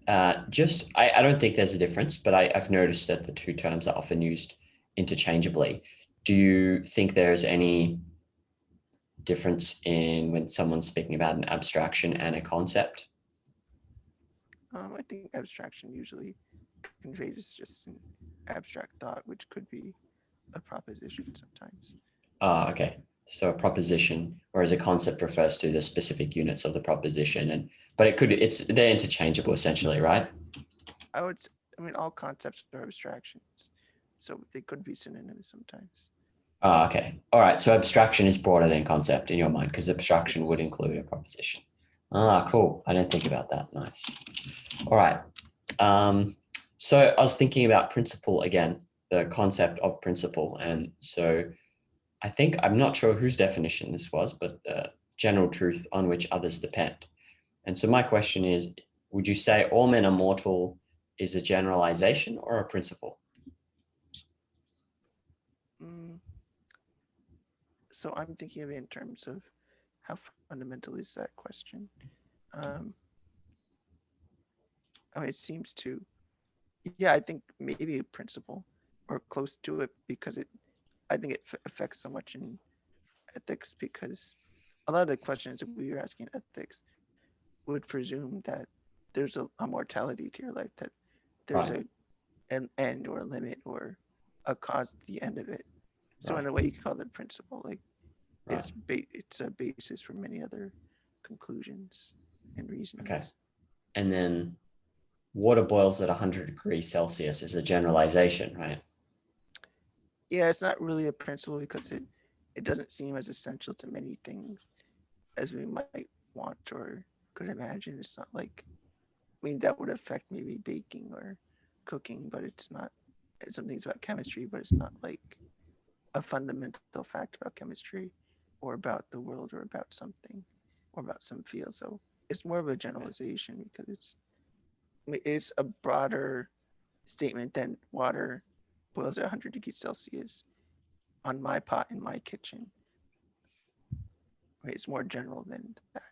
I don't think there's a difference, but I've noticed that the two terms are often used interchangeably. Do you think there's any difference in when someone's speaking about an abstraction and a concept? I think abstraction usually conveys just an abstract thought, which could be a proposition sometimes. Okay. So a proposition, whereas a concept refers to the specific units of the proposition, but they're interchangeable essentially, right? I mean, all concepts are abstractions, so they could be synonyms sometimes. Okay. All right. So abstraction is broader than concept in your mind because abstraction would Yes. include a proposition. Yes. Cool. I didn't think about that. Nice. All right. So I was thinking about principle again, the concept of principle. And so I'm not sure whose definition this was, but general truth on which others depend. And so my question is, would you say all men are mortal is a generalization or a principle? Mm, so I'm thinking of it in terms of how fundamental is that question. Um, I mean, it seems to, yeah, I think maybe a principle or close to it because I think it affects so much in ethics because a lot of the questions that we were asking in ethics would presume that there's a mortality to your life, that there's Right. an end or a limit or a cause at the end of it. So in Right. a way, you could call it a principle. Like Right. it's a basis for many other conclusions and Okay. reasonings. And then water boils at 100 degrees Celsius is a generalization, right? Yeah, it's not really a principle because it doesn't seem as essential to many things as we might want or could imagine. It's not like, I mean, that would affect maybe baking or cooking, but it's not. Some things about chemistry, but it's not like a fundamental fact about chemistry or about the world or about something or about some field. So it's more of a generalization because it's a broader statement than water boils at 100 degrees Celsius on my pot in my kitchen. Right? It's more general than that.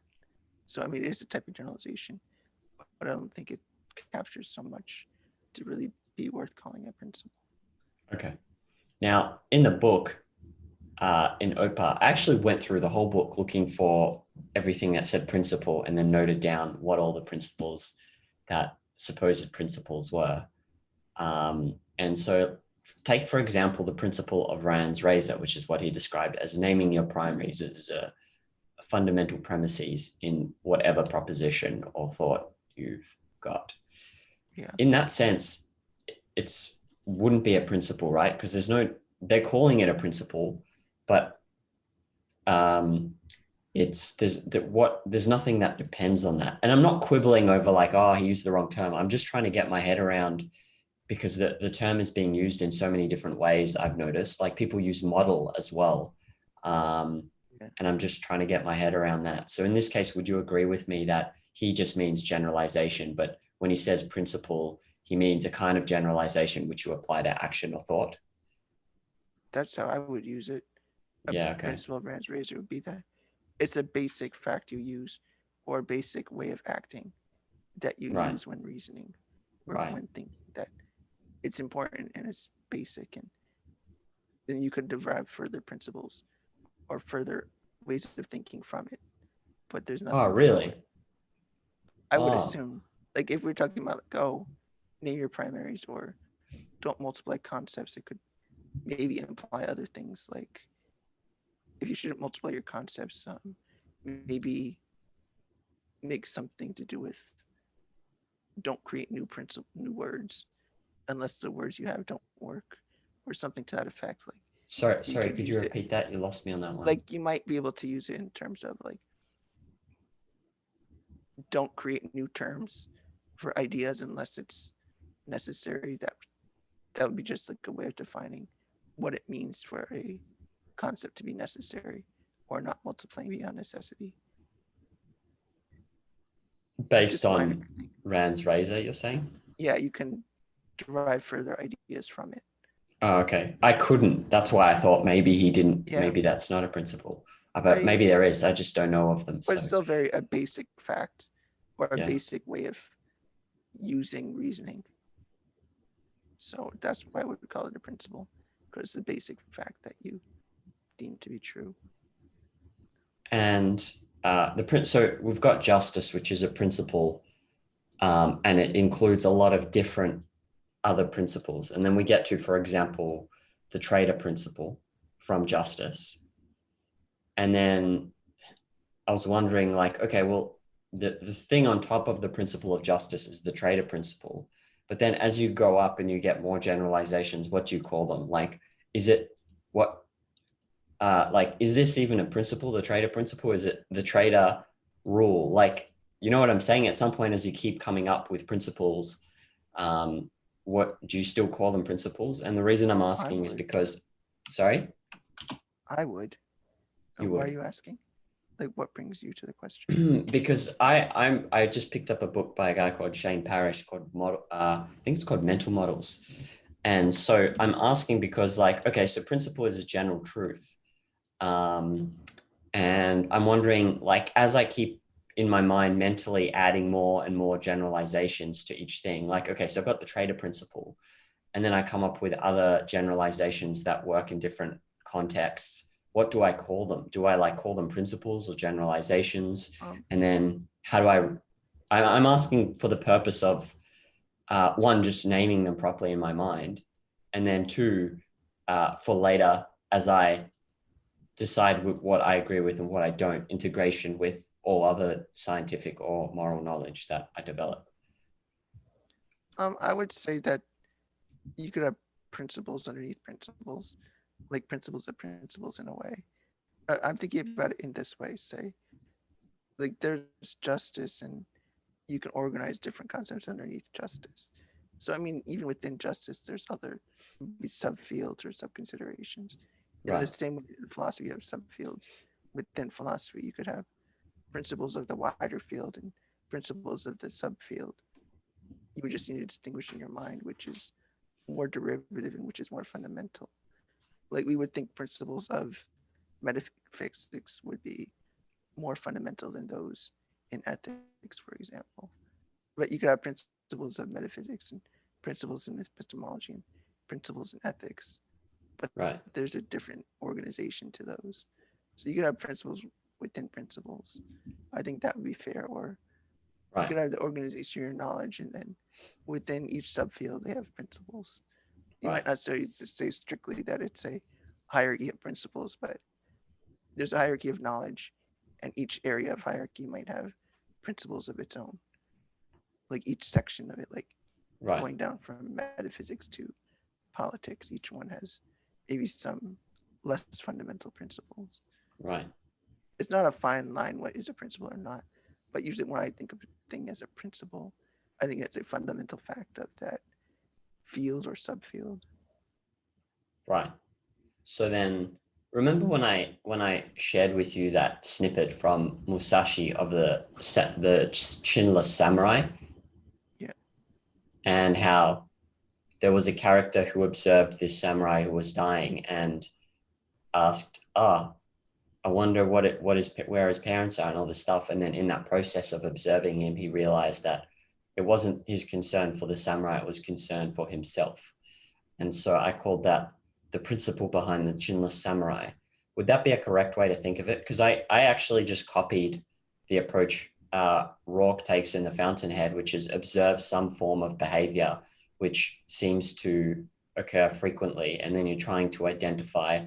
So I mean, it is a type of generalization, but I don't think it captures so much to really be worth calling a principle. Okay. Now, in the book, in OPA, I actually went through the whole book looking for everything that said principle and then noted down what all the principles that supposed principles were. And so take, for example, the principle of Rand's razor, which is what he described as naming your primaries as fundamental premises in whatever proposition or thought you've got. Yeah. In that sense, it's wouldn't be a principle, right? Because they're calling it a principle, but um, there's nothing that depends on that. And I'm not quibbling over like, oh, he used the wrong term. I'm just trying to get my head around because the term is being used in so many different ways. I've noticed like people use model as well. Um, Yeah. and I'm just trying to get my head around that. So in this case, would you agree with me that he just means generalization, but when he says principle, he means a kind of generalization which you apply to action or thought? That's how I would use it. A Yeah, okay. principle of Rand's razor would be that it's a basic fact you use or a basic way of acting that you Right, use when reasoning or right. when thinking, that it's important and it's basic, and then you could derive further principles or further ways of thinking from it, but there's Oh, nothing below it. really? I would Oh, assume, like if we're talking about like, oh, name your primaries or don't multiply concepts, it could maybe imply other things like if you shouldn't multiply your concepts, maybe make something to do with don't create new words unless the words you have don't work or something to that effect. Like you sorry. could Could use you it, repeat that? You lost me on that one. like you might be able to use it in terms of like don't create new terms for ideas unless it's necessary. That would be just like a way of defining what it means for a concept to be necessary or not multiplying beyond necessity. That's Based just my on understanding. Rand's razor, you're saying? Yeah, you can derive further ideas from it. Oh, okay. I couldn't. That's why I thought maybe he didn't. Yeah, Maybe that's not a principle. But I maybe there is. I just don't know of them. but it's So still very a basic fact or a yeah. basic way of using reasoning. So that's why I would call it a principle, because it's the basic fact that you deem to be true. And so we've got justice, which is a principle, and it includes a lot of different other principles. And then we get to, for example, the trader principle from justice. And then I was wondering, like, okay, well, the thing on top of the principle of justice is the trader principle. But then as you go up and you get more generalizations, what do you call them? Like, is it what, like, is this even a principle, the trader principle? Is it the trader rule? Like, you know what I'm saying? At some point, as you keep coming up with principles, what do you still call them principles? And the reason I'm asking is because, sorry? I would. You Why would. are you asking? Like, what brings you to the question? Because I just picked up a book by a guy called Shane Parrish called I think it's called Mental Models. And so I'm asking because, like, okay, so principle is a general truth. And I'm wondering, like, as I keep in my mind mentally adding more and more generalizations to each thing, like, okay, so I've got the trader principle, and then I come up with other generalizations that work in different contexts. What do I call them? Do I like call them principles or generalizations? And then how do I'm asking for the purpose of one, just naming them properly in my mind, and then two, for later, as I decide what I agree with and what I don't, integration with all other scientific or moral knowledge that I develop. I would say that you could have principles underneath principles, like principles of principles in a way. I'm thinking about it in this way, say, like there's justice and you can organize different concepts underneath justice. So, I mean, even within justice, there's other subfields or subconsiderations. In the Right. same way in philosophy, you have subfields. Within philosophy, you could have principles of the wider field and principles of the subfield. You would just need to distinguish in your mind which is more derivative and which is more fundamental. Like we would think principles of metaphysics would be more fundamental than those in ethics, for example. But you could have principles of metaphysics and principles in epistemology and principles in ethics, but Right. there's a different organization to those. So you could have principles within principles. I think that would be fair. Or you Right. could have the organization of your knowledge, and then within each subfield, they have principles. You Right. might not say strictly that it's a hierarchy of principles, but there's a hierarchy of knowledge, and each area of hierarchy might have principles of its own. Like each section of it, like Right. going down from metaphysics to politics, each one has maybe some less fundamental principles. Right. It's not a fine line what is a principle or not, but usually when I think of a thing as a principle, I think it's a fundamental fact of that field or subfield. Right. So then remember when I shared with you that snippet from Musashi of the chinless samurai, Yeah. and how there was a character who observed this samurai who was dying and asked, I wonder where his parents are and all this stuff. And then in that process of observing him, he realized that it wasn't his concern for the samurai, it was concern for himself. And so I called that the principle behind the chinless samurai. Would that be a correct way to think of it? Because I actually just copied the approach Rourke takes in The Fountainhead, which is observe some form of behavior which seems to occur frequently, and then you're trying to identify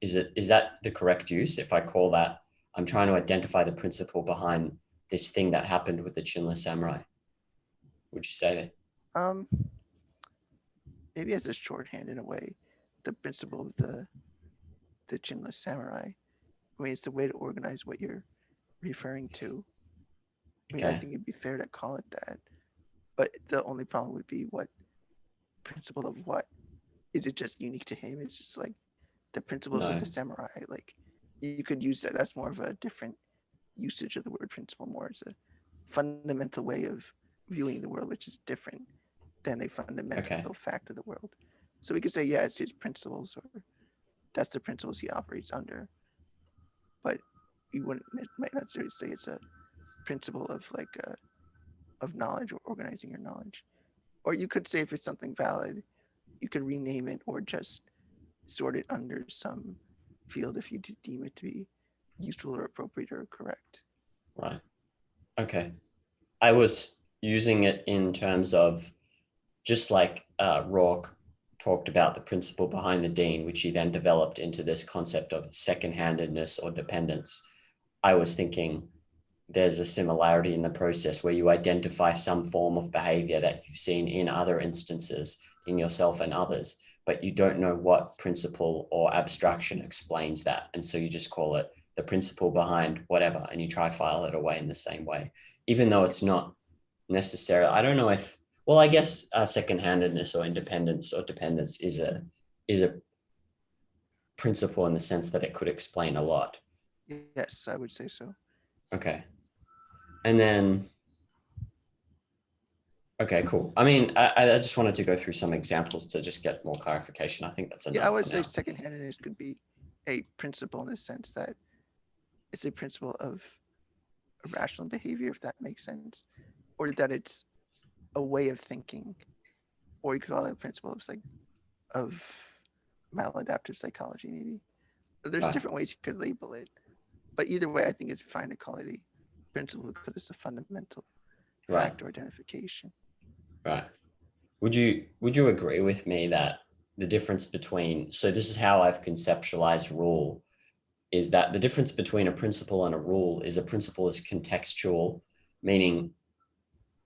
is that the correct use? If I call that, I'm trying to identify the principle behind this thing that happened with the chinless samurai. Would you say that? Um, Maybe as a shorthand in a way, the principle of the chinless samurai. I mean, it's a way to organize what you're referring to. I mean, I Okay. think it'd be fair to call it that. But the only problem would be what principle of what? Is it just unique to him? It's just like the principles of No. the samurai. Like you could use that. That's more of a different usage of the word principle. More as a fundamental way of viewing the world, which is different than a fundamental Okay. fact of the world. So we could say, yeah, it's his principles, or that's the principles he operates under. But you wouldn't might not necessarily say it's a principle of like of knowledge or organizing your knowledge. Or you could say if it's something valid, you could rename it or just sort it under some field if you deem it to be useful or appropriate or correct. Right. Okay. I was using it in terms of just like Rourke talked about the principle behind the dean, which he then developed into this concept of second-handedness or dependence. I was thinking there's a similarity in the process where you identify some form of behavior that you've seen in other instances in yourself and others, but you don't know what principle or abstraction explains that. And so you just call it the principle behind whatever, and you try file it away in the same way, even though it's not necessarily, I don't know if, well, I guess second-handedness or independence or dependence is a principle in the sense that it could explain a lot. Yes, I would say so. Okay. And then, okay, cool. I mean, I just wanted to go through some examples to just get more clarification. I think that's enough. Yeah, I would for say now. second-handedness could be a principle in the sense that it's a principle of irrational behavior, if that makes sense, or that it's a way of thinking, or you could call it a principle of maladaptive psychology, maybe. There's Right. different ways you could label it, but either way, I think it's fine to call it a principle because it's a fundamental Right. fact or identification. Right. Would you agree with me that the difference between, so this is how I've conceptualized rule, is that the difference between a principle and a rule is a principle is contextual, meaning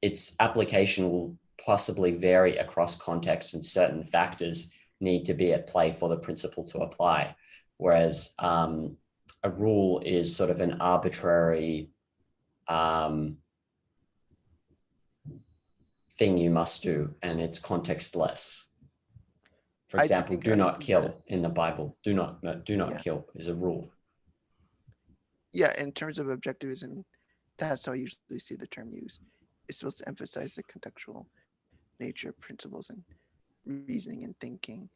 its application will possibly vary across contexts and certain factors need to be at play for the principle to apply. Whereas a rule is sort of an arbitrary thing you must do, and it's contextless. For example, do not kill in the Bible. Do not kill is a rule. Yeah, in terms of objectivism, that's how I usually see the term used. It's supposed to emphasize the contextual nature of principles and reasoning and thinking,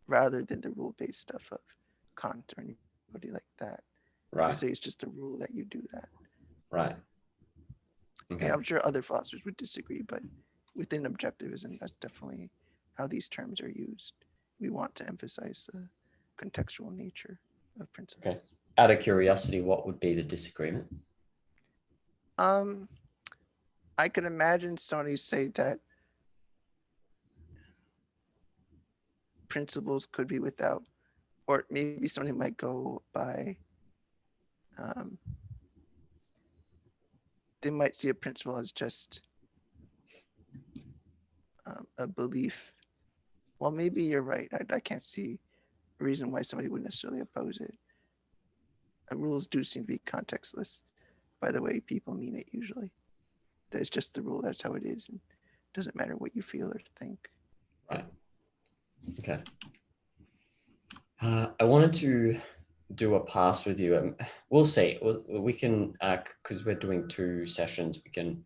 rather than the rule-based stuff of Kant or anybody like that. Right. You say it's just a rule that you do that. Right. Okay. Yeah, I'm sure other philosophers would disagree, but within objectivism, that's definitely how these terms are used. We want to emphasize the contextual nature of principles. Okay. Out of curiosity, what would be the disagreement? I can imagine somebody say that principles could be without, or maybe somebody might go by, they might see a principle as just a belief. Well, maybe you're right. I can't see a reason why somebody would necessarily oppose it. Rules do seem to be contextless by the way people mean it usually. That's just the rule. That's how it is. And it doesn't matter what you feel or think. Right. Okay. I wanted to do a pass with you. We'll see. We can, because we're doing 2 sessions.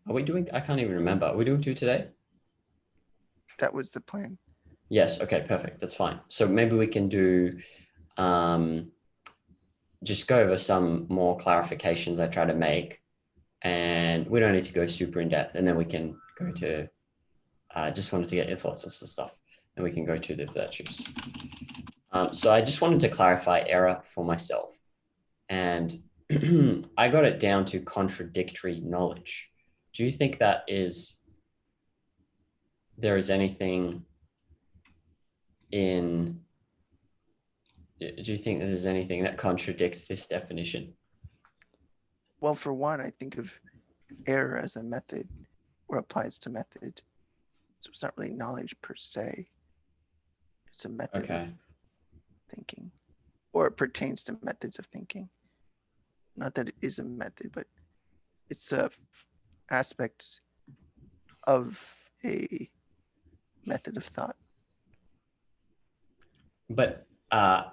Are we doing, I can't even remember. Are we doing 2 today? That was the plan. Yes. Okay, perfect. That's fine. So maybe we can do, just go over some more clarifications I try to make, and we don't need to go super in depth, and then we can go to, just wanted to get your thoughts on some stuff, and we can go to the virtues. So I just wanted to clarify error for myself, and I got it down to contradictory knowledge. Do you think there is anything in, do you think there's anything that contradicts this definition? Well, for one, I think of error as a method or applies to method. So it's not really knowledge per se. It's a method of thinking, or it pertains to methods of thinking. Not that it is a method, but it's a aspect of a method of thought. But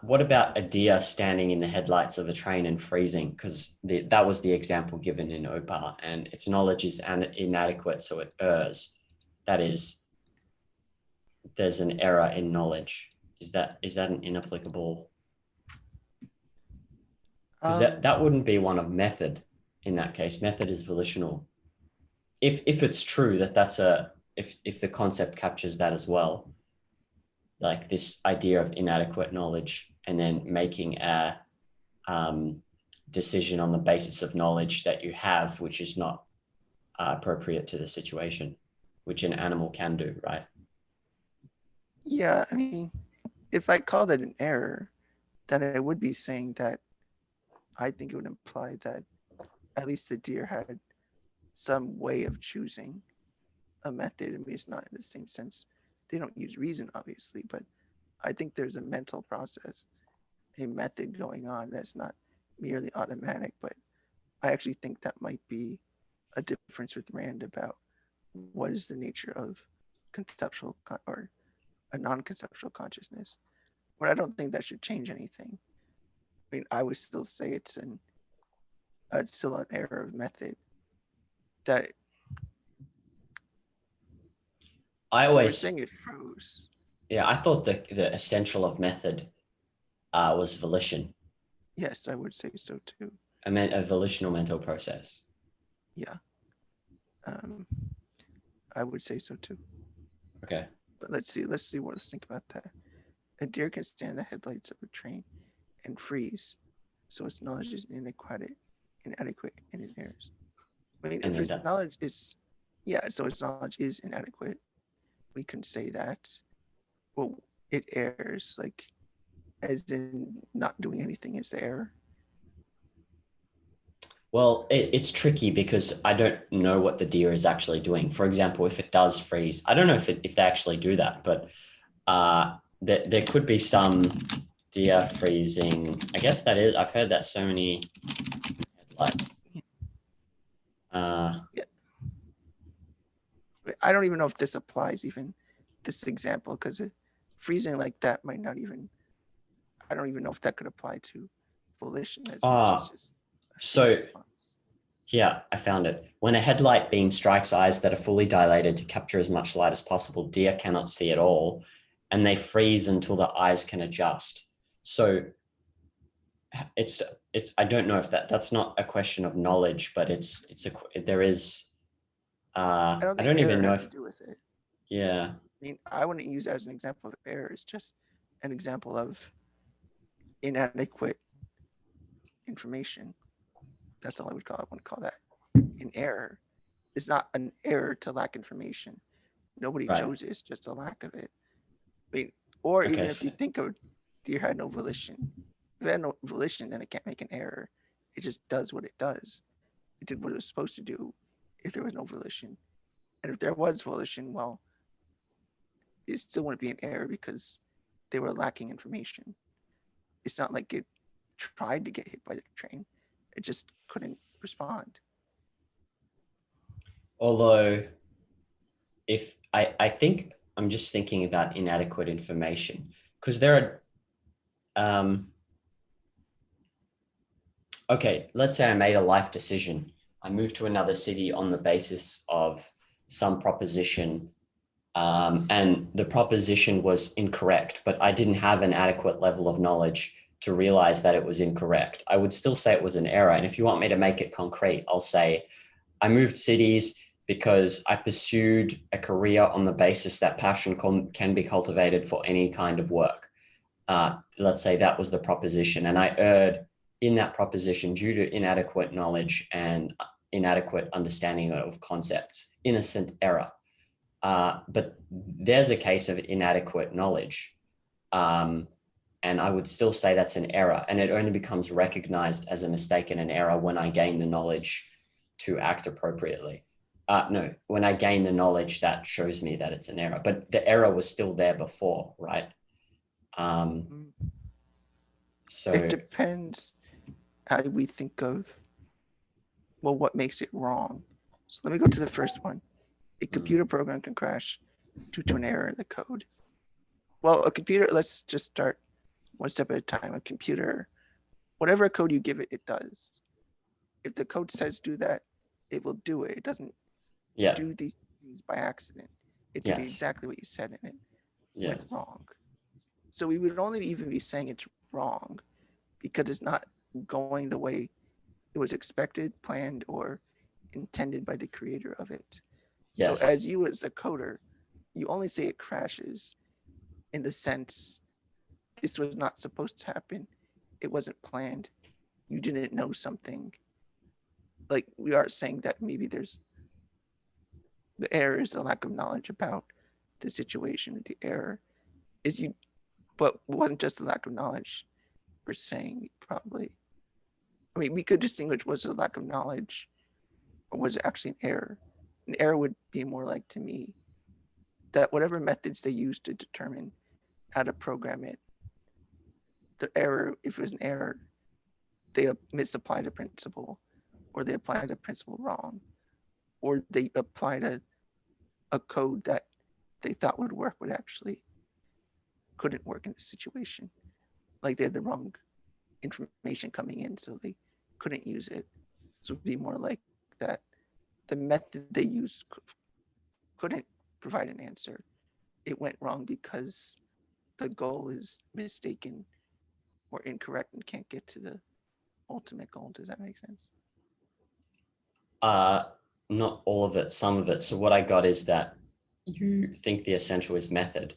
what about a deer standing in the headlights of a train and freezing? Because that was the example given in OPAR, and its knowledge is inadequate, so it errs. That is, there's an error in knowledge. Is that an inapplicable? Because that wouldn't be one of method in that case. Method is volitional. if it's true that that's a, if the concept captures that as well, like this idea of inadequate knowledge and then making a decision on the basis of knowledge that you have, which is not appropriate to the situation, which an animal can do, right? Yeah, I mean, if I call that an error, then I would be saying that I think it would imply that at least the deer had some way of choosing a method. I mean, it's not in the same sense. They don't use reason, obviously, but I think there's a mental process, a method going on that's not merely automatic. But I actually think that might be a difference with Rand about what is the nature of conceptual or a non-conceptual consciousness. But I don't think that should change anything. I mean, I would still say it's still an error of method. That I so we're always, saying it froze. yeah, I thought the essential of method was volition. Yes, I would say so too. I meant a volitional mental process. Yeah, um, I would say so too. Okay. But let's see. Let's think about that. A deer can stand in the headlights of a train and freeze, so its knowledge is inadequate, and it errs. I mean, And if then its that, knowledge is, yeah, so its knowledge is inadequate, we can say that. Well, it errs, like as in not doing anything is the error. well, it's tricky because I don't know what the deer is actually doing. For example, if it does freeze, I don't know if they actually do that, but there could be some deer freezing. I guess that is, I've heard that so many headlights. Uh, Yeah, I don't even know if this applies even this example because freezing like that might not even. I don't even know if that could apply to volition as much as ah, just a freeze so response. here, I found it. When a headlight beam strikes eyes that are fully dilated to capture as much light as possible, deer cannot see at all, and they freeze until the eyes can adjust. So it's I don't know if that's not a question of knowledge, but there is I don't I think don't error even know has to if do with it. yeah. I mean, I wouldn't use it as an example of error. It's just an example of inadequate information. That's all I would call it. I wouldn't call that an error. It's not an error to lack information. Nobody Right. chose it. It's just a lack of it. I mean, or even Okay. if you think of deer had no volition, if it had no volition, then it can't make an error. It just does what it does. It did what it was supposed to do if there was no volition. And if there was volition, well, it still wouldn't be an error because they were lacking information. It's not like it tried to get hit by the train. It just couldn't respond. Although if I think I'm just thinking about inadequate information because there are okay, let's say I made a life decision. I moved to another city on the basis of some proposition, and the proposition was incorrect, but I didn't have an adequate level of knowledge to realize that it was incorrect. I would still say it was an error. And if you want me to make it concrete, I'll say I moved cities because I pursued a career on the basis that passion can be cultivated for any kind of work. Let's say that was the proposition, and I erred in that proposition due to inadequate knowledge and inadequate understanding of concepts. Innocent error. But there's a case of inadequate knowledge. And I would still say that's an error. And it only becomes recognized as a mistake and an error when I gain the knowledge to act appropriately. No, when I gain the knowledge that shows me that it's an error. But the error was still there before, right? It So, depends how we think of, well, what makes it wrong. So let me go to the first one. A computer program can crash due to an error in the code. Well, a computer, let's just start one step at a time. A computer, whatever code you give it, it does. If the code says do that, it will do it. It doesn't yeah, do these things by accident. It did yes, exactly what you said and it yeah, went wrong. So we would only even be saying it's wrong because it's not going the way it was expected, planned, or intended by the creator of it. Yes. So as you as a coder, you only say it crashes in the sense this was not supposed to happen. It wasn't planned. You didn't know something. Like we are saying that maybe there's the error is a lack of knowledge about the situation. The error is you, but it wasn't just a lack of knowledge. We're saying probably. I mean, we could distinguish was it a lack of knowledge or was it actually an error? An error would be more like to me that whatever methods they use to determine how to program it, the error, if it was an error, they misapplied a principle or they applied a principle wrong or they applied a code that they thought would work but actually couldn't work in the situation. Like they had the wrong information coming in, so they couldn't use it. So it'd be more like that the method they used couldn't provide an answer. It went wrong because the goal is mistaken or incorrect and can't get to the ultimate goal. Does that make sense? Not all of it, some of it. So what I got is that you think the essential is method.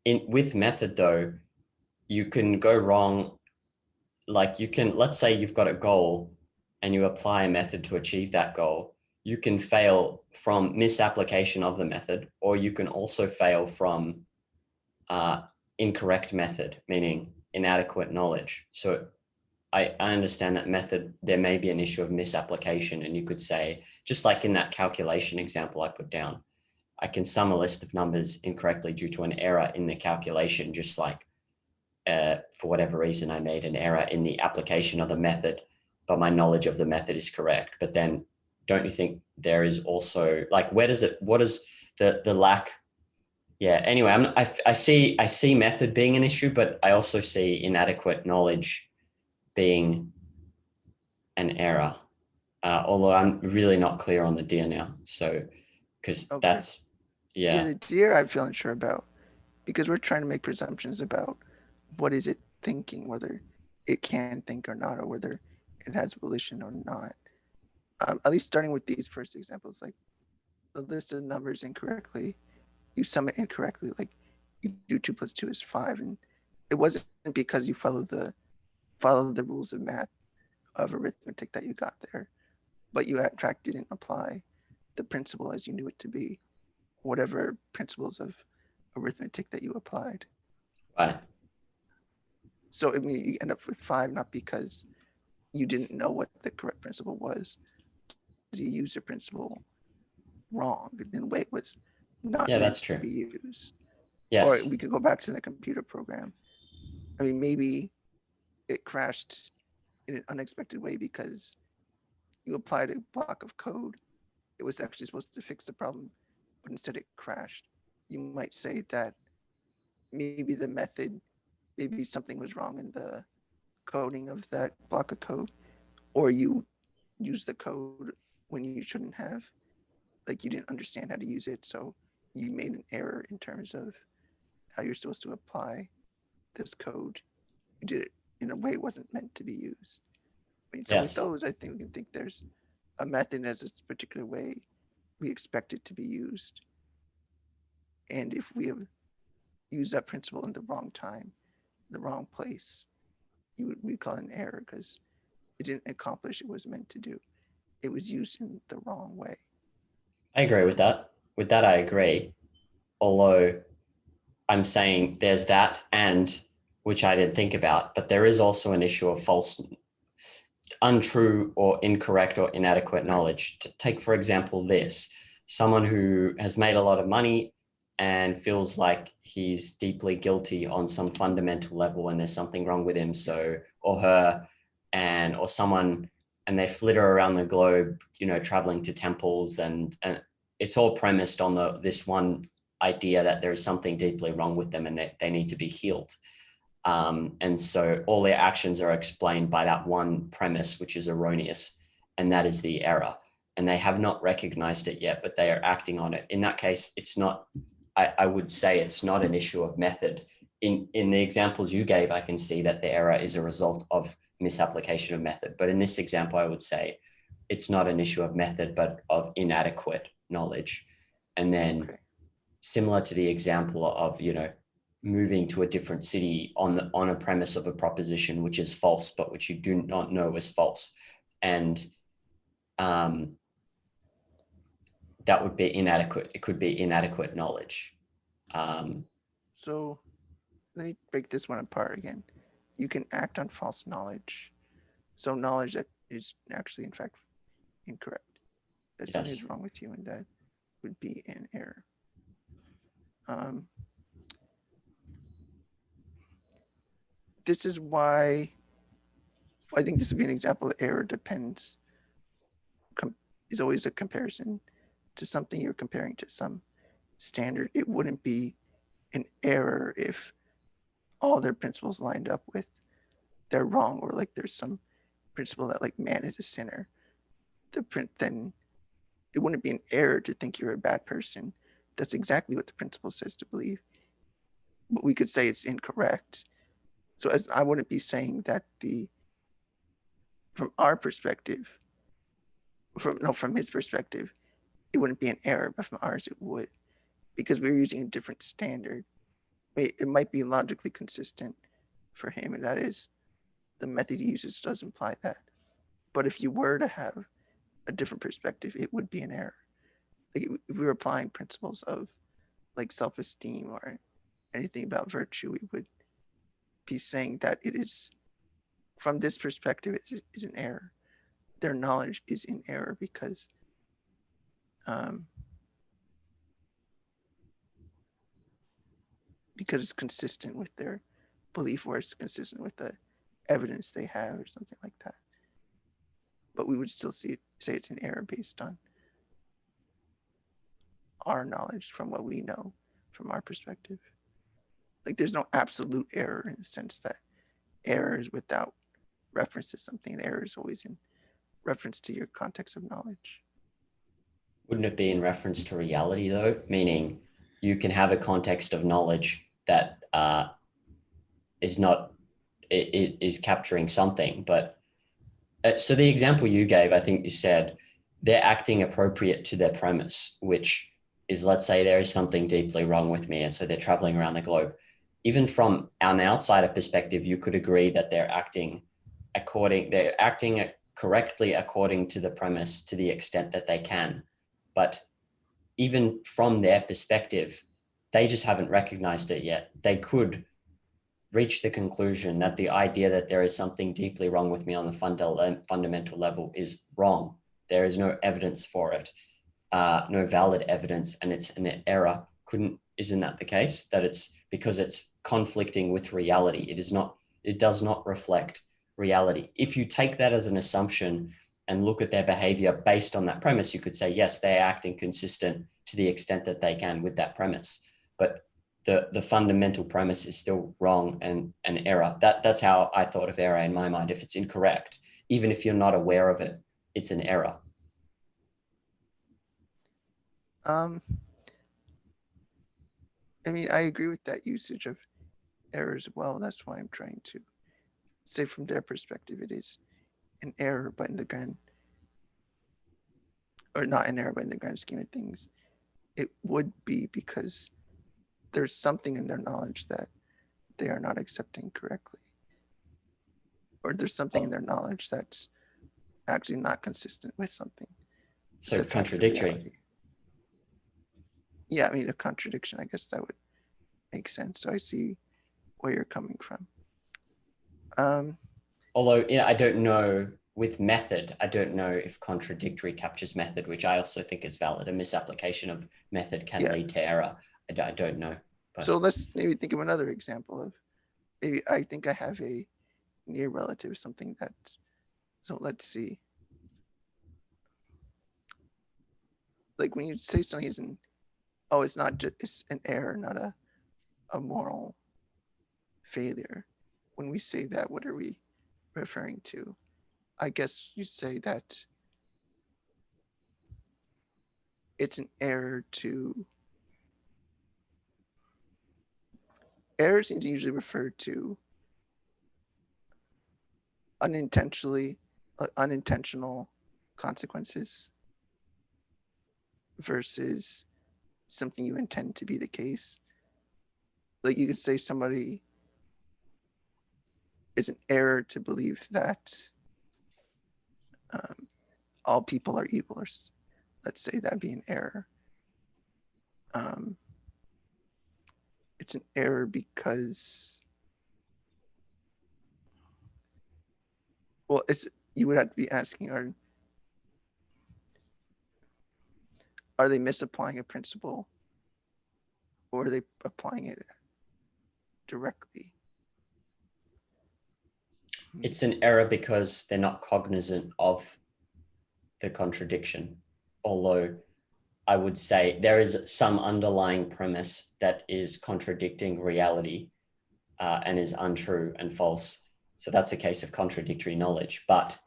With method though, you can go wrong. Like you can, let's say you've got a goal and you apply a method to achieve that goal. You can fail from misapplication of the method, or you can also fail from incorrect method, meaning inadequate knowledge. So I understand that method, there may be an issue of misapplication, and you could say, just like in that calculation example I put down, I can sum a list of numbers incorrectly due to an error in the calculation, just like for whatever reason, I made an error in the application of the method, but my knowledge of the method is correct. But then don't you think there is also like, what is the lack? Yeah. Anyway, I see method being an issue, but I also see inadequate knowledge being an error. Although I'm really not clear on the deer now. So, because Okay. that's, yeah. The deer I feel unsure about because we're trying to make presumptions about what is it thinking, whether it can think or not, or whether it has volition or not. At least starting with these first examples, like the list of numbers incorrectly, you sum it incorrectly, like you do 2 + 2 is 5, and it wasn't because you followed the rules of math of arithmetic that you got there, but you in fact didn't apply the principle as you knew it to be, whatever principles of arithmetic that you applied. Right. So I mean, you end up with 5 not because you didn't know what the correct principle was, you used the principle wrong, then way it was not Yeah, meant that's to true. be used. Yes. Or we could go back to the computer program. I mean, maybe it crashed in an unexpected way because you applied a block of code. It was actually supposed to fix the problem, but instead it crashed. You might say that maybe the method, maybe something was wrong in the coding of that block of code, or you used the code when you shouldn't have. Like you didn't understand how to use it, so you made an error in terms of how you're supposed to apply this code. You did it in a way it wasn't meant to be used. I mean, so with Yes. those, I think we can think there's a method as a particular way we expect it to be used. And if we have used that principle in the wrong time, the wrong place, we call it an error because it didn't accomplish what it was meant to do. It was used in the wrong way. I agree with that. With that, I agree. Although I'm saying there's that, and which I didn't think about, but there is also an issue of false, untrue or incorrect or inadequate knowledge. Take, for example, this, someone who has made a lot of money and feels like he's deeply guilty on some fundamental level and there's something wrong with him, so, or her, or someone, and they flitter around the globe, traveling to temples, and it's all premised on this one idea that there is something deeply wrong with them and that they need to be healed. And so all their actions are explained by that one premise, which is erroneous, and that is the error. And they have not recognized it yet, but they are acting on it. In that case, it's not, I would say it's not an issue of method. In the examples you gave, I can see that the error is a result of misapplication of method. But in this example, I would say it's not an issue of method, but of inadequate knowledge. And then Okay. similar to the example of, moving to a different city on a premise of a proposition which is false, but which you do not know is false. And that would be inadequate. It could be inadequate knowledge. So let me break this one apart again. You can act on false knowledge. So knowledge that is actually, in fact, incorrect. That something Yes. is wrong with you, and that would be an error. Um, this is why I think this would be an example of error depends. Is always a comparison to something you're comparing to some standard. It wouldn't be an error if all their principles lined up with they're wrong, or like there's some principle that like man is a sinner. Then it wouldn't be an error to think you're a bad person. That's exactly what the principle says to believe. But we could say it's incorrect. So as I wouldn't be saying that from our perspective, from his perspective, it wouldn't be an error, but from ours it would, because we're using a different standard. It might be logically consistent for him, and that is the method he uses does imply that. But if you were to have a different perspective, it would be an error. Like if we were applying principles of like self-esteem or anything about virtue, we would be saying that it is, from this perspective, it is an error. Their knowledge is in error because it's consistent with their belief, or it's consistent with the evidence they have, or something like that. But we would still say it's an error based on our knowledge, from what we know from our perspective. Like there's no absolute error in the sense that error is without reference to something. The error is always in reference to your context of knowledge. Wouldn't it be in reference to reality though? Meaning you can have a context of knowledge that is not, it is capturing something, but so the example you gave, I think you said they're acting appropriate to their premise, which is, let's say there is something deeply wrong with me. And so they're traveling around the globe. Even from an outsider perspective, you could agree that they're acting correctly according to the premise to the extent that they can. But even from their perspective, they just haven't recognized it yet. They could reach the conclusion that the idea that there is something deeply wrong with me on the fundamental level is wrong. There is no evidence for it, no valid evidence, and it's an error. Isn't that the case? That it's because it's conflicting with reality. It does not reflect reality. If you take that as an assumption and look at their behavior based on that premise, you could say, yes, they're acting consistent to the extent that they can with that premise. But the fundamental premise is still wrong and an error. That's how I thought of error in my mind. If it's incorrect, even if you're not aware of it, it's an error. I mean, I agree with that usage of error as well. That's why I'm trying to say from their perspective, it is an error, but in the grand, or not an error, but in the grand scheme of things, it would be because there's something in their knowledge that they are not accepting correctly. Or there's something in their knowledge that's actually not consistent with something. So The facts of contradictory. reality. Yeah, I mean, a contradiction, I guess that would make sense. So I see where you're coming from. Although, I don't know with method, I don't know if contradictory captures method, which I also think is valid. A misapplication of method can lead to error. I don't know. But so let's maybe think of another example of, maybe I think I have a near relative, something that's, so let's see. Like when you say something isn't, it's not just, it's an error, not a moral failure. When we say that, what are we referring to? I guess you say that it's an error to, error seems to usually refer to unintentional consequences versus something you intend to be the case. Like you could say somebody is an error to believe that all people are evil, or let's say that be an error. It's an error because, well, you would have to be asking, are they misapplying a principle, or are they applying it directly? It's an error because they're not cognizant of the contradiction, although I would say there is some underlying premise that is contradicting reality and is untrue and false. So that's a case of contradictory knowledge, but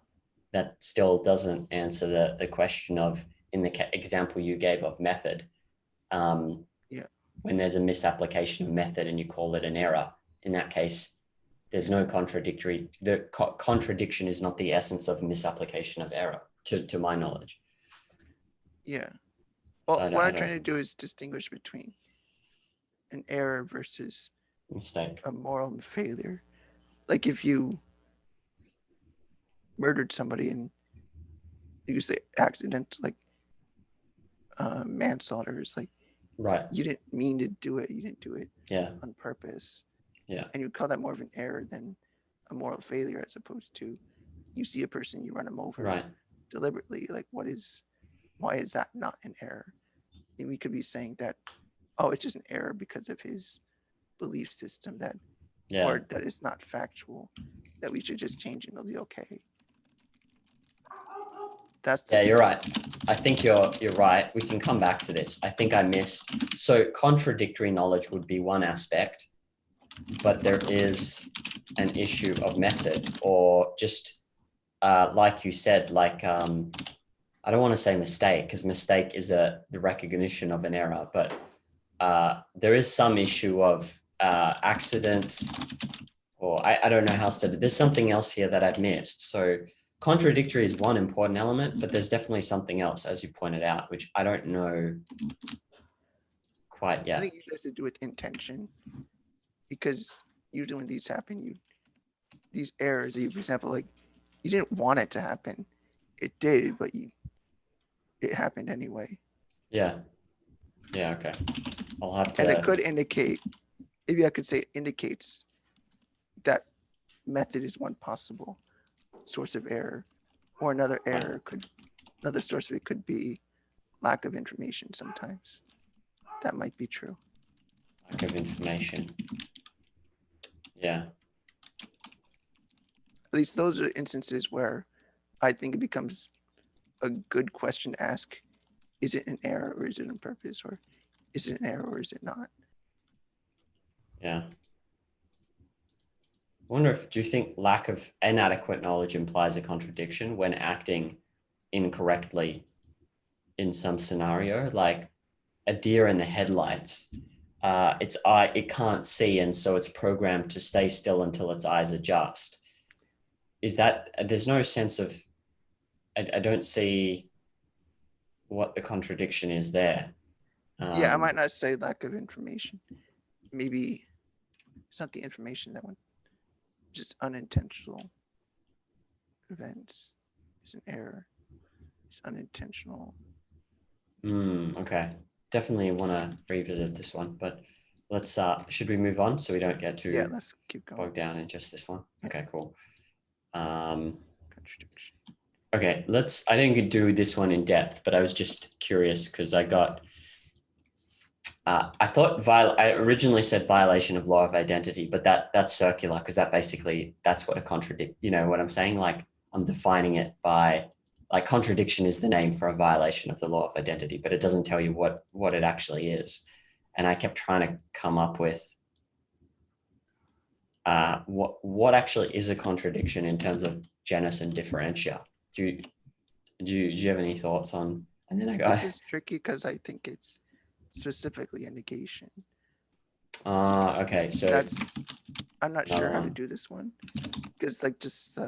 that still doesn't answer the question of, in the example you gave of method, when there's a misapplication of method and you call it an error, in that case, there's no contradictory, the contradiction is not the essence of misapplication of error, to my knowledge. Yeah. Well, So what I'm trying to do is distinguish between an error versus mistake, a moral failure. Like if you murdered somebody and you could say accident, like manslaughter is like, right? You didn't mean to do it. You didn't do it on purpose. Yeah. And you call that more of an error than a moral failure, as opposed to you see a person, you run them over deliberately. Like why is that not an error? And we could be saying that, oh, it's just an error because of his belief system or that it's not factual, that we should just change and it'll be okay. You're right. I think you're right. We can come back to this. I think I missed. So contradictory knowledge would be one aspect, but there is an issue of method, or just like you said, like I don't want to say mistake, because mistake is the recognition of an error, but there is some issue of accident, or I don't know how else to. There's something else here that I've missed. So contradictory is one important element, but there's definitely something else, as you pointed out, which I don't know quite yet. I think it has to do with intention, because usually when these happen, these errors, for example, like you didn't want it to happen, it did, but it happened anyway. Yeah. Okay. I'll have to. And it could indicate, maybe I could say it indicates that method is one possible source of error, or another source of it could be lack of information sometimes. That might be true. Lack of information. Yeah. At least those are instances where I think it becomes a good question to ask. Is it an error, or is it on purpose, or is it an error, or is it not? Yeah. I wonder do you think lack of inadequate knowledge implies a contradiction when acting incorrectly in some scenario, like a deer in the headlights? It can't see, and so it's programmed to stay still until its eyes adjust. Is that, there's no sense of, I don't see what the contradiction is there. Yeah, I might not say lack of information. Maybe it's not the information that went, just unintentional events is an error. It's unintentional. Okay. Definitely want to revisit this one, but let's, should we move on so we don't get too let's keep going. bogged down in just this one? Okay, cool. Contradiction. Okay, I didn't do this one in depth, but I was just curious because I got, I thought I originally said violation of law of identity, but that's circular, because that's what a contradict, you know what I'm saying? Like I'm defining it by, like, contradiction is the name for a violation of the law of identity, but it doesn't tell you what it actually is. And I kept trying to come up with what actually is a contradiction in terms of genus and differentia. Do you have any thoughts on? And then I go. This is tricky because I think it's specifically a negation. Okay, so I'm not sure how to do this one, because like just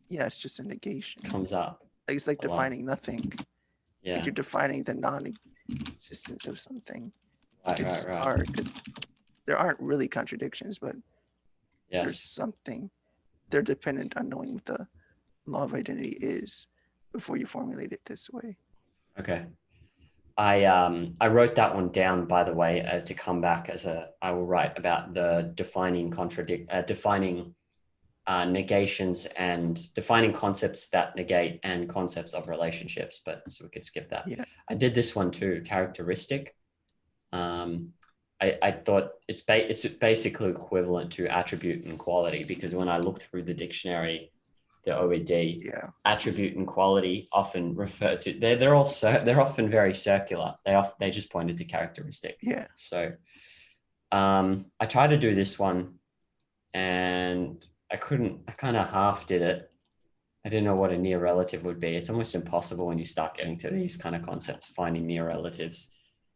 it's just a negation. Comes up. It's like a lot. defining nothing. Like Yeah. you're defining the non-existence of something. Right. It's Right. Right. hard because there aren't really contradictions, but there's Yes. something. They're dependent on knowing what the law of identity is before you formulate it this way. Okay. I wrote that one down, by the way, as to come back as I will write about the defining negations and defining concepts that negate and concepts of relationships. But so we could skip that. Yeah. I did this one too, characteristic. I thought it's basically equivalent to attribute and quality, because when I looked through the dictionary, the OED, Yeah. attribute and quality often refer to, they're often very circular. They just pointed to characteristic. Yeah. So I tried to do this one and I kind of half did it. I didn't know what a near relative would be. It's almost impossible when you start getting to these kind of concepts, finding near relatives.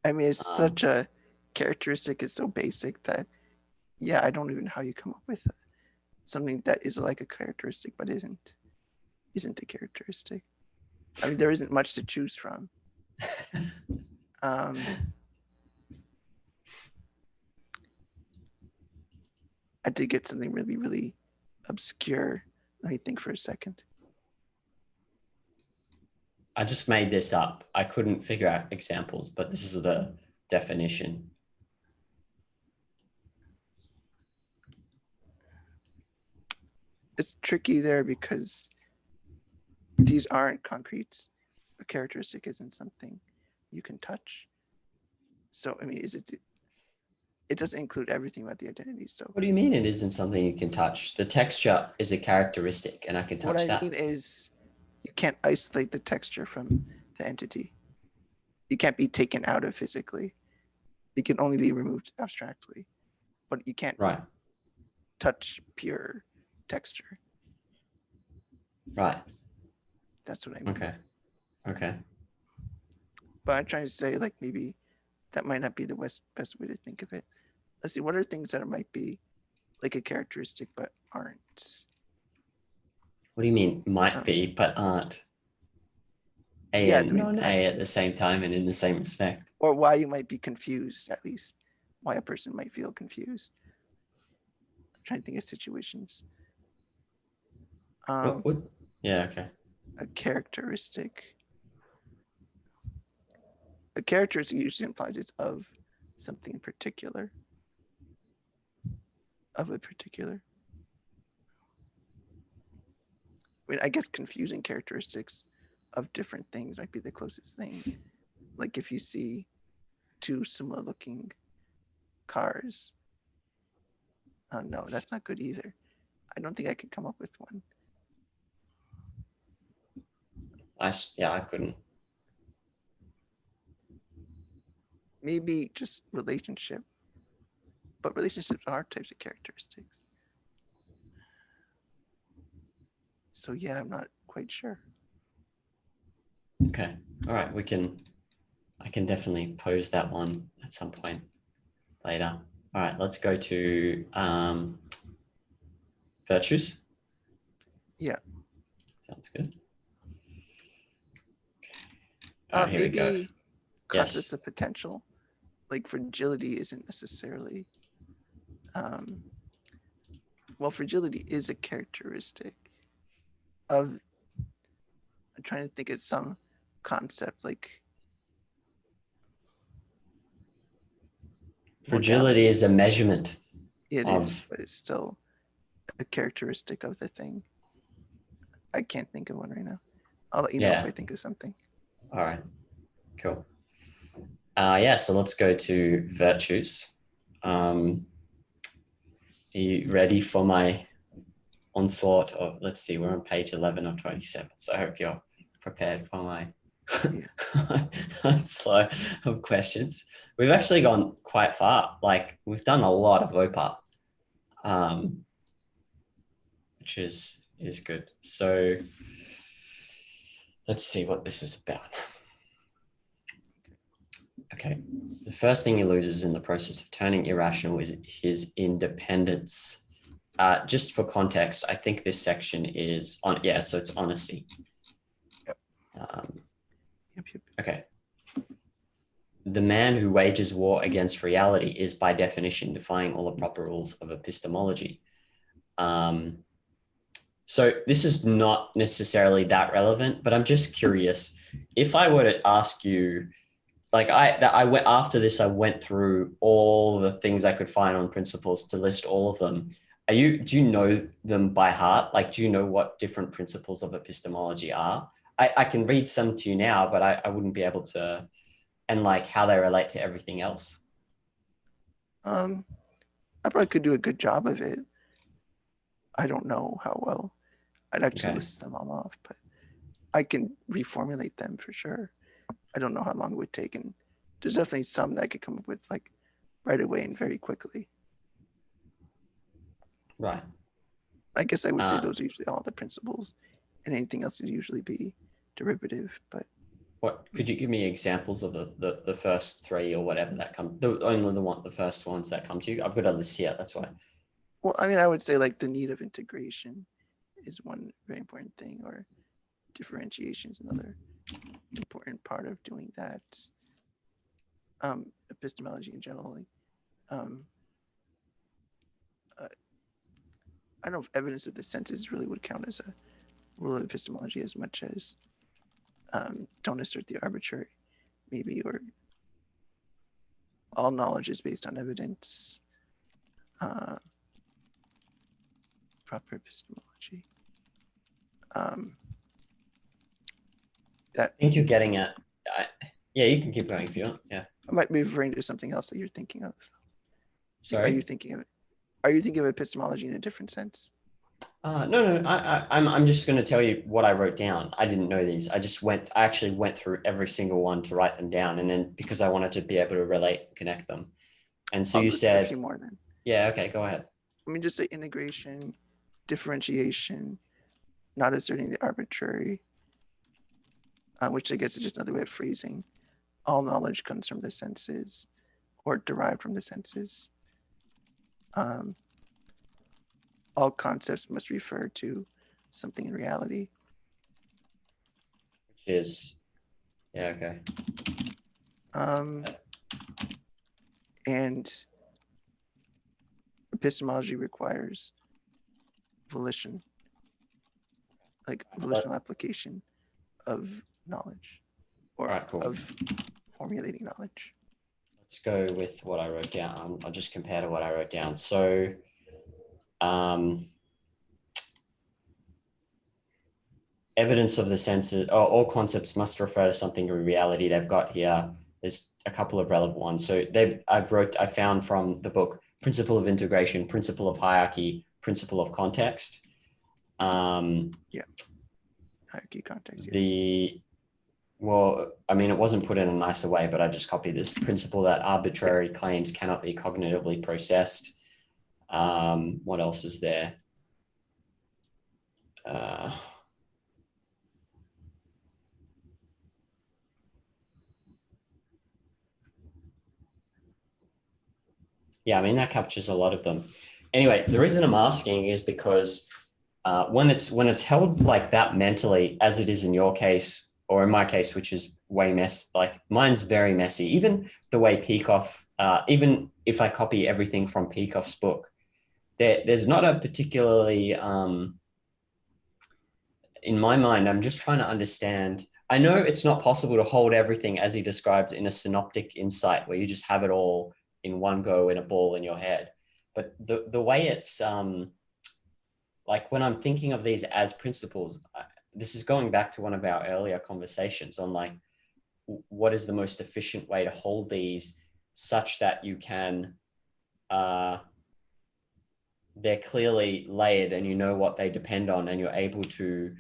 I mean, it's such a characteristic is so basic that, yeah, I don't even know how you come up with something that is like a characteristic but isn't a characteristic. I mean, there isn't much to choose from. I did get something really, really obscure. Let me think for a second. I just made this up. I couldn't figure out examples, but this is the definition. It's tricky there because these aren't concrete. A characteristic isn't something you can touch. So, I mean, it doesn't include everything about the identity. So What do you mean it isn't something you can touch? The texture is a characteristic and I can touch what I that. mean is you can't isolate the texture from the entity. It can't be taken out of physically. It can only be removed abstractly, but you can't Right. touch pure texture. Right. That's what I mean. Okay. Okay. But I'm trying to say, like, maybe that might not be the best way to think of it. Let's see, what are things that might be like a characteristic but aren't? What do you mean might be, but aren't? A Yeah, and non-A at the same time and in the same respect. Or why you might be confused, at least. Why a person might feel confused. I'm trying to think of situations. Yeah, okay. A characteristic. A characteristic usually implies it's of something in particular. Of a particular. I mean, I guess confusing characteristics of different things might be the closest thing. Like if you see two similar looking cars. No, that's not good either. I don't think I could come up with one. I couldn't. Maybe just relationship. But relationships are types of characteristics. So yeah, I'm not quite sure. Okay. All right. I can definitely pose that one at some point later. All right. Let's go to virtues. Yeah. Sounds good. All right, here we go. Maybe concepts of potential, like fragility isn't necessarily, well, fragility is a characteristic of, I'm trying to think of some concept like fragility is a measurement. It is, but it's still a characteristic of the thing. I can't think of one right now. I'll let you know if I think of something. All right, cool. Yeah, so let's go to virtues. Are you ready for my onslaught of, let's see, we're on page 11 of 27. So I hope you're prepared for my onslaught of questions. We've actually gone quite far. Like we've done a lot of OPA, which is good. So let's see what this is about. Okay, the first thing he loses in the process of turning irrational is his independence. Just for context, I think this section is on, so it's honesty. Yep. Yep, yep. Okay. The man who wages war against reality is by definition defying all the proper rules of epistemology. So this is not necessarily that relevant, but I'm just curious. If I were to ask you, like I went after this, I went through all the things I could find on principles to list all of them. Do you know them by heart? Like, do you know what different principles of epistemology are? I can read some to you now, but I wouldn't be able to, and like how they relate to everything else. I probably could do a good job of it. I don't know how well I'd actually Okay. list them all off, but I can reformulate them for sure. I don't know how long it would take, and there's definitely some that I could come up with like right away and very quickly. Right. I guess I would say those are usually all the principles, and anything else would usually be derivative. But What could you give me examples of the first three or whatever that come, the first ones that come to you? I've got a list here, that's why. well, I mean, I would say like the need of integration is one very important thing, or differentiation is another important part of doing that. Epistemology in general, um, I don't know if evidence of the senses really would count as a rule of epistemology as much as don't assert the arbitrary, maybe, or all knowledge is based on evidence. Proper epistemology. That I think you're getting at, yeah, you can keep going if you want. Yeah. I might be referring to something else that you're thinking of. Sorry. Are you thinking of it? Are you thinking of epistemology in a different sense? No. I'm just going to tell you what I wrote down. I didn't know these. I actually went through every single one to write them down, and then because I wanted to be able to relate, and connect them. And so I'll you list a said, few more then. yeah, okay, go ahead. Let me just say integration, differentiation, not asserting the arbitrary, which I guess is just another way of phrasing. All knowledge comes from the senses or derived from the senses. All concepts must refer to something in reality. Which is, yeah, okay. And epistemology requires volition, like volitional application of knowledge, or All right, cool. of formulating knowledge. Let's go with what I wrote down. I'll just compare to what I wrote down. So, evidence of the senses, all concepts must refer to something in reality. They've got here, there's a couple of relevant ones. So I found from the book, principle of integration, principle of hierarchy, principle of context. Yeah. Hierarchy context. Yeah. Well, I mean, it wasn't put in a nicer way, but I just copied this principle that arbitrary claims cannot be cognitively processed. What else is there? Yeah, I mean, that captures a lot of them. Anyway, the reason I'm asking is because when it's held like that mentally, as it is in your case, or in my case, which is way like mine's very messy. Even the way Peikoff, even if I copy everything from Peikoff's book, there's not a particularly, in my mind, I'm just trying to understand. I know it's not possible to hold everything as he describes in a synoptic insight where you just have it all in one go in a ball in your head. But the way it's like when I'm thinking of these as principles, this is going back to one of our earlier conversations on like, what is the most efficient way to hold these such that you can, they're clearly layered and you know what they depend on and you're able to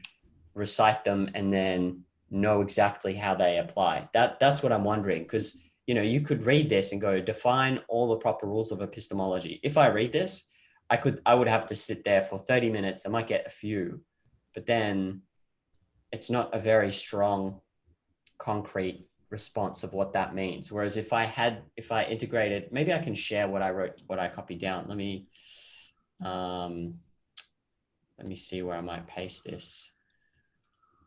recite them and then know exactly how they apply. That's what I'm wondering, because you could read this and go, define all the proper rules of epistemology. If I read this, I would have to sit there for 30 minutes. I might get a few, but then it's not a very strong, concrete response of what that means. Whereas if I integrated, maybe I can share what I wrote, what I copied down. Let me see where I might paste this.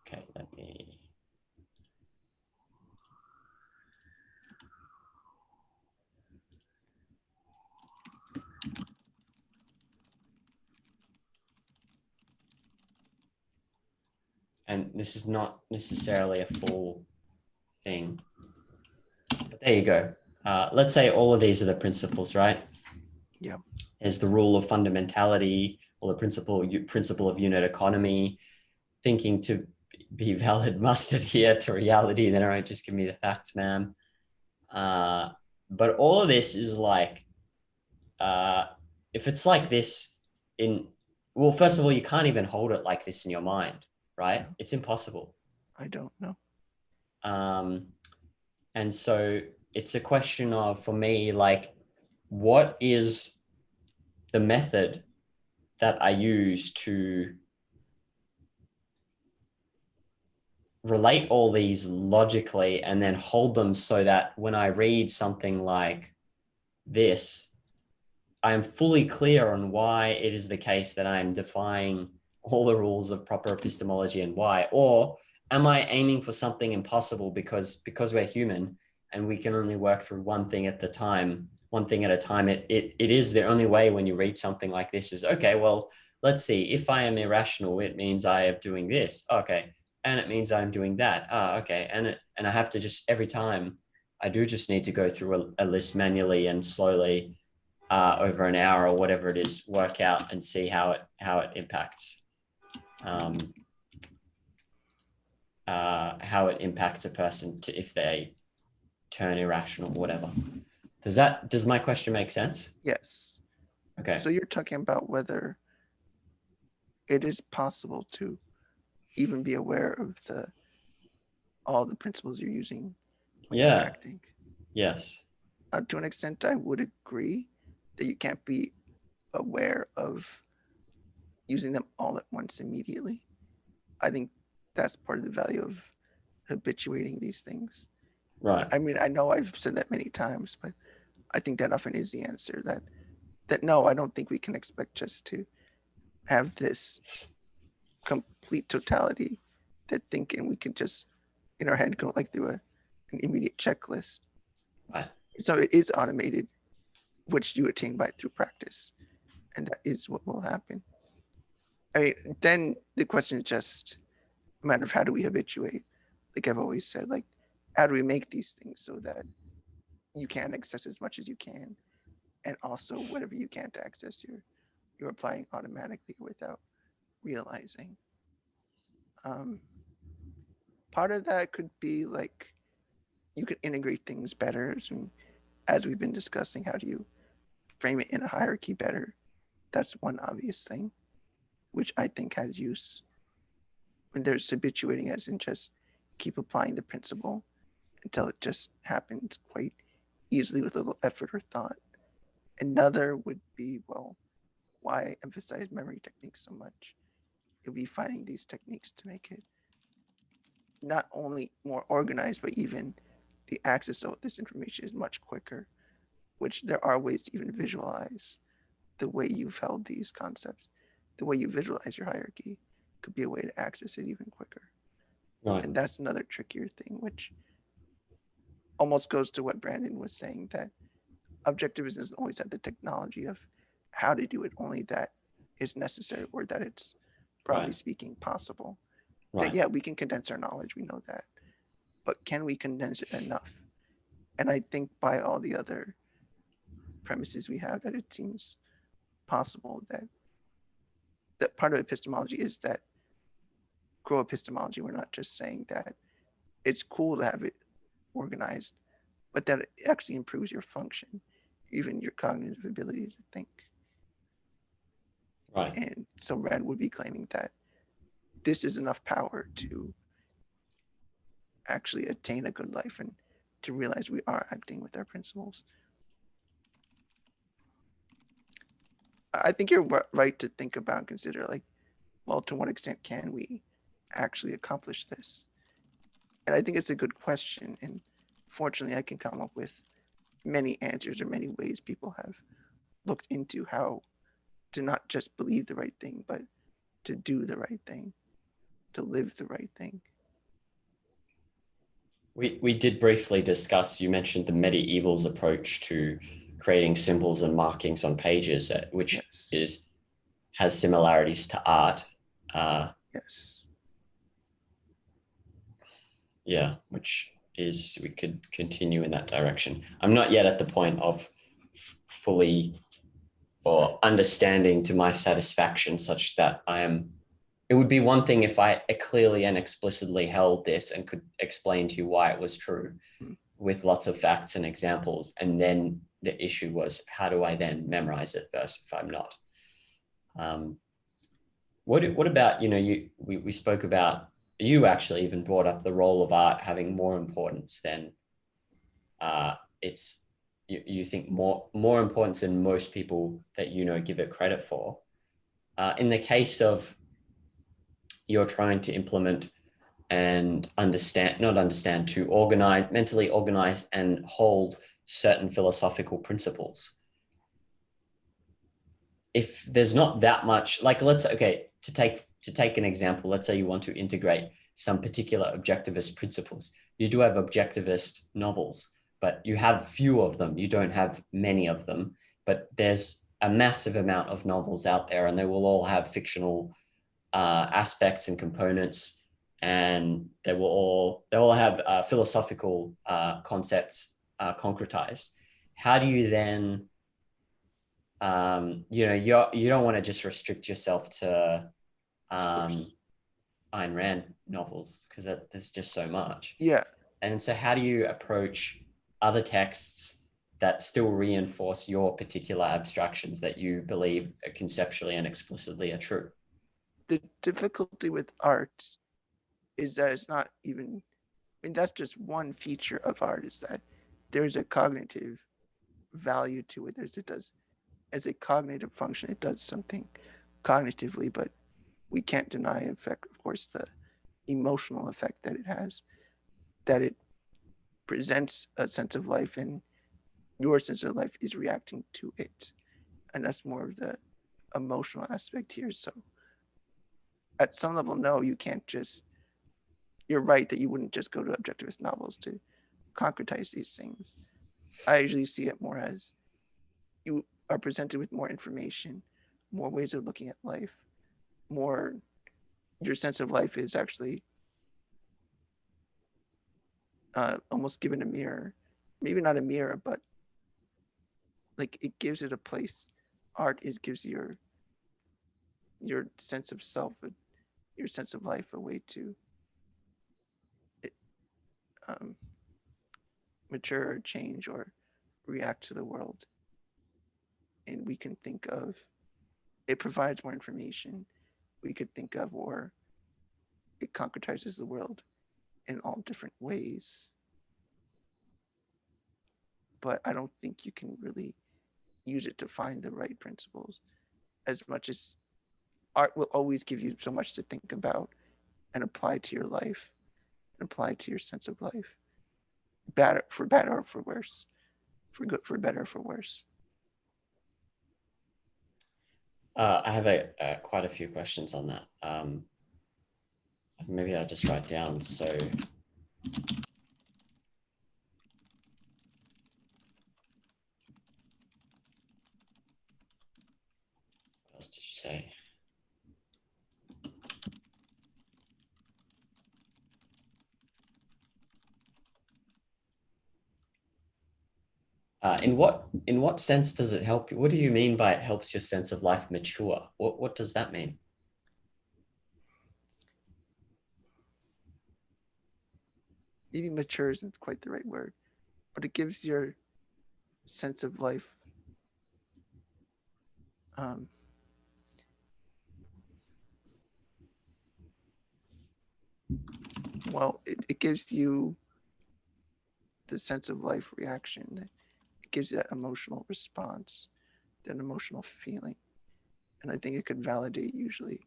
Okay, let me this is not necessarily a full thing. But there you go. Let's say all of these are the principles, right? Yeah. There's the rule of fundamentality, or the principle of unit economy. Thinking to be valid must adhere to reality. Then, all right, just give me the facts, ma'am. But all of this is like, if it's like this well, first of all, you can't even hold it like this in your mind, right? No. It's impossible. I don't know. And so it's a question of, for me, like, what is the method that I use to relate all these logically and then hold them so that when I read something like this, I am fully clear on why it is the case that I am defying all the rules of proper epistemology and why? Or am I aiming for something impossible because we're human and we can only work through one thing at a time? It is the only way when you read something like this is, okay, well, let's see. If I am irrational, it means I am doing this. Okay. And it means I'm doing that. Okay. And I have to just, every time I do just need to go through a list manually and slowly over an hour or whatever it is, work out and see how it impacts a person to, if they turn irrational or whatever. Does my question make sense? Yes. Okay. So you're talking about whether it is possible to even be aware of all the principles you're using when you're acting. Yes. To an extent, I would agree that you can't be aware of using them all at once immediately. I think that's part of the value of habituating these things. Right. I mean, I know I've said that many times, but I think that often is the answer. That no, I don't think we can expect just to have this complete totality that thinking we can just in our head go like through an immediate checklist. Right. So it is automated, which you attain by through practice, and that is what will happen. I mean, then the question is just a matter of how do we habituate? Like I've always said, like how do we make these things so that you can access as much as you can, and also whatever you can't access, you're applying automatically without realizing. Part of that could be like you could integrate things better. So as we've been discussing, how do you frame it in a hierarchy better? That's one obvious thing, which I think has use. When there's habituating, as in just keep applying the principle until it just happens quite easily with little effort or thought. Another would be, well, why emphasize memory techniques so much? It would be finding these techniques to make it not only more organized, but even the access of this information is much quicker, which there are ways to even visualize the way you've held these concepts, the way you visualize your hierarchy could be a way to access it even quicker. Right. And that's another trickier thing, which almost goes to what Brandon was saying, that objectivism doesn't always have the technology of how to do it, only that is necessary or that it's, broadly speaking, possible. Right. That, yeah, we can condense our knowledge, we know that. But can we condense it enough? And I think by all the other premises we have, that it seems possible that part of epistemology is that grow epistemology. We're not just saying that it's cool to have it organized, but that it actually improves your function, even your cognitive ability to think. Right. And so Rand would be claiming that this is enough power to actually attain a good life and to realize we are acting with our principles. I think you're right to think about and consider, like, well, to what extent can we actually accomplish this? And I think it's a good question. And fortunately, I can come up with many answers or many ways people have looked into how to not just believe the right thing, but to do the right thing, to live the right thing. We did briefly discuss, you mentioned the medievals approach to creating symbols and markings on pages, which has similarities to art. Yes. Yeah, which is, we could continue in that direction. I'm not yet at the point of fully or understanding to my satisfaction such that I am, it would be one thing if I clearly and explicitly held this and could explain to you why it was true Mm. with lots of facts and examples. And then the issue was, how do I then memorize it first if I'm not? What about, we spoke about, you actually even brought up the role of art having more importance than it's, you think more importance than most people that give it credit for. In the case of you're trying to implement and not understand, to organize, mentally organize and hold certain philosophical principles. If there's not that much, like, to take an example, let's say you want to integrate some particular objectivist principles. You do have objectivist novels, but you have few of them. You don't have many of them, but there's a massive amount of novels out there, and they will all have fictional aspects and components, and they will all have philosophical concepts concretized. How do you then, you don't want to just restrict yourself to Ayn Rand novels, because there's just so much. Yeah. And so how do you approach other texts that still reinforce your particular abstractions that you believe conceptually and explicitly are true? The difficulty with art is that it's not even, I mean, that's just one feature of art, is that there's a cognitive value to it. It does, as a cognitive function, it does something cognitively, but we can't deny, in fact, of course, the emotional effect that it has, that it presents a sense of life, and your sense of life is reacting to it. And that's more of the emotional aspect here. So at some level, no, you can't just, you're right that you wouldn't just go to objectivist novels to concretize these things. I usually see it more as you are presented with more information, more ways of looking at life, more, your sense of life is actually almost given a mirror. Maybe not a mirror, but like it gives it a place. Art gives your sense of self, your sense of life, a way to um, mature or change or react to the world. And we can think of, it provides more information. We could think of, or it concretizes the world in all different ways. But I don't think you can really use it to find the right principles, as much as art will always give you so much to think about and apply to your life and apply to your sense of life, for better or for worse, for good, for better or for worse. I have quite a few questions on that. Maybe I'll just write down. So what else did you say? In what sense does it help you? What do you mean by it helps your sense of life mature? What does that mean? Maybe mature isn't quite the right word, but it gives your sense of life well, it gives you the sense of life reaction. It gives you that emotional response, that emotional feeling. And I think it could validate usually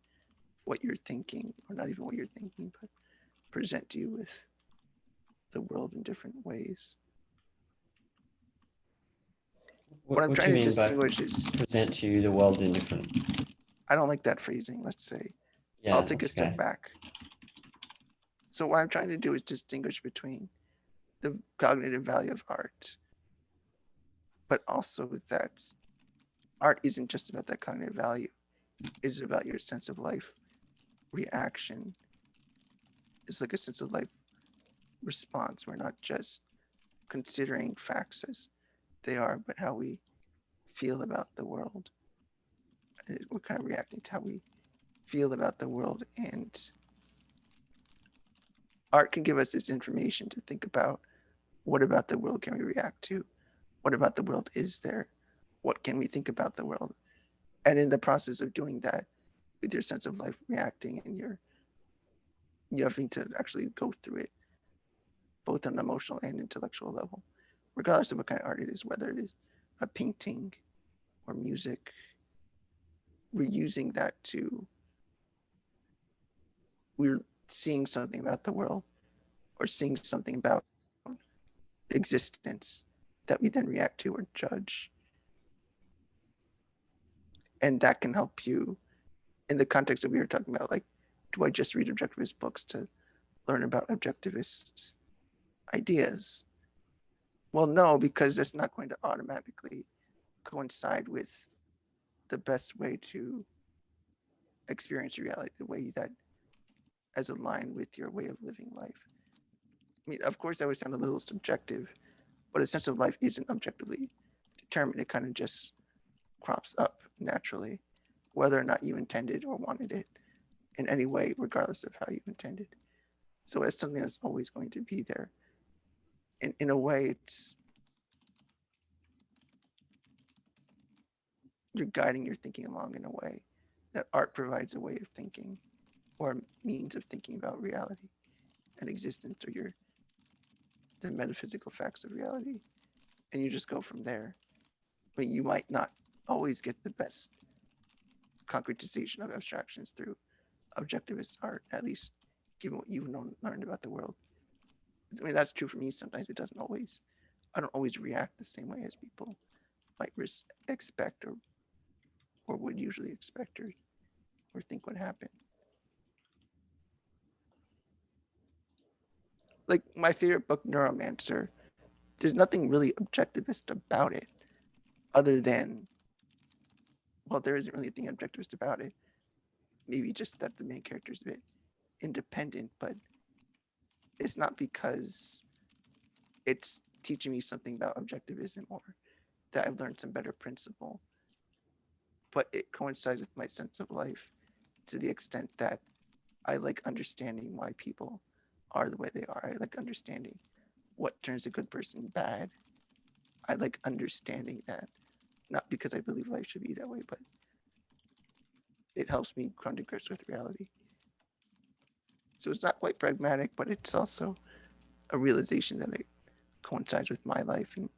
what you're thinking, or not even what you're thinking, but present you with the world in different ways. What I'm What do trying you to mean by distinguish is, present to you the world in different? I don't like that phrasing, let's say. Yeah, I'll take a that's step okay. back. So what I'm trying to do is distinguish between the cognitive value of art, but also that art isn't just about that cognitive value. It's about your sense of life reaction. It's like a sense of life response. We're not just considering facts as they are, but how we feel about the world. We're kind of reacting to how we feel about the world, and art can give us this information to think about what about the world can we react to? What about the world is there? What can we think about the world? And in the process of doing that, with your sense of life reacting and you having to actually go through it, both on an emotional and intellectual level, regardless of what kind of art it is, whether it is a painting or music, we're using that we're seeing something about the world or seeing something about existence that we then react to or judge. And that can help you in the context that we were talking about, like, do I just read objectivist books to learn about objectivist ideas? Well, no, because that's not going to automatically coincide with the best way to experience reality, the way that is aligned with your way of living life. I mean, of course, that would sound a little subjective, but a sense of life isn't objectively determined. It kind of just crops up naturally, whether or not you intended or wanted it in any way, regardless of how you intended. So it's something that's always going to be there. In a way, you're guiding your thinking along in a way that art provides a way of thinking or a means of thinking about reality and existence, or the metaphysical facts of reality. And you just go from there. But you might not always get the best concretization of abstractions through objectivist art, at least given what you've learned about the world. I mean, that's true for me. Sometimes it doesn't always, I don't always react the same way as people might expect or would usually expect or think would happen. Like my favorite book, Neuromancer, there's nothing really objectivist about it other than, well, there isn't really anything objectivist about it. Maybe just that the main character is a bit independent, but it's not because it's teaching me something about objectivism or that I've learned some better principle, but it coincides with my sense of life to the extent that I like understanding why people are the way they are. I like understanding what turns a good person bad. I like understanding that, not because I believe life should be that way, but it helps me come to grips with reality. So it's not quite pragmatic, but it's also a realization that it coincides with my life, and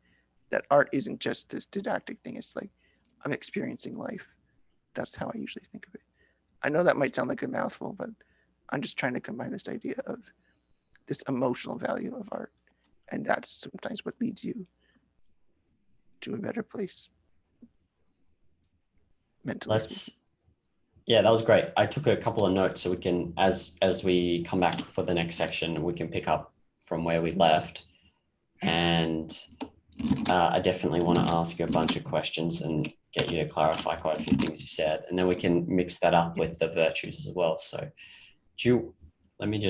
that art isn't just this didactic thing. It's like I'm experiencing life. That's how I usually think of it. I know that might sound like a mouthful, but I'm just trying to combine this idea of this emotional value of art, and that's sometimes what leads you to a better place mentally speaking. Yeah, that was great. I took a couple of notes so we can, as we come back for the next section, we can pick up from where we left. And I definitely want to ask you a bunch of questions and get you to clarify quite a few things you said, and then we can mix that up with the virtues as well. So let me just